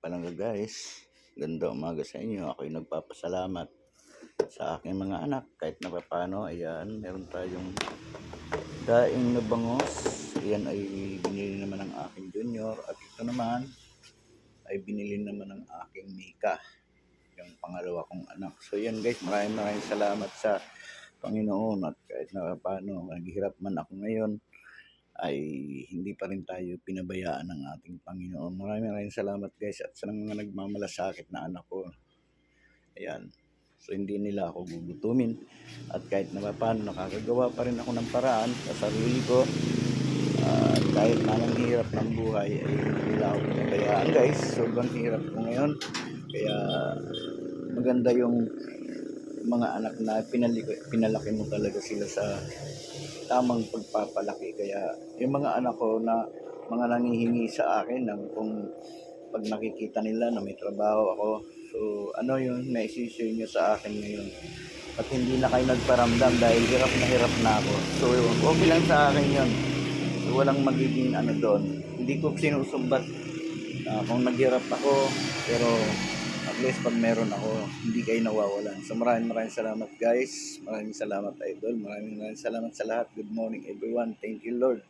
Palangga guys, ganda umaga sa inyo. Ako'y nagpapasalamat sa aking mga anak kahit na paano. Ayan, meron tayong daing na bangos. Ayan ay binili naman ng aking junior. At ito naman ay binili naman ng aking Mika, yung pangalawa kong anak. So yan guys, maraming salamat sa Panginoon. At kahit na paano, naghihirap man ako ngayon, ay hindi pa rin tayo pinabayaan ng ating Panginoon. Maraming salamat guys, at sa mga nagmamalasakit na anak ko. Ayan. So hindi nila ako gugutumin, at kahit na paano nakakagawa pa rin ako ng paraan sa sarili ko. Kahit na ang hirap ng buhay ay hindi nila ako pinabayaan guys. Sobrang hirap ko ngayon. Kaya maganda yung mga anak na pinalaki mo talaga sila sa tamang pagpapalaki. Kaya yung mga anak ko na mga nangihingi sa akin ng kung pag nakikita nila na may trabaho ako, so ano yung naisishare nyo sa akin ngayon, at hindi na kayo nagparamdam dahil hirap na ako. So okay lang sa akin yun. So walang magiging ano doon. Hindi ko sinusumbat kung naghirap ako, pero at least pag meron ako, hindi kayo nawawalan. So maraming salamat guys. Maraming salamat idol. Maraming salamat sa lahat. Good morning everyone. Thank you Lord.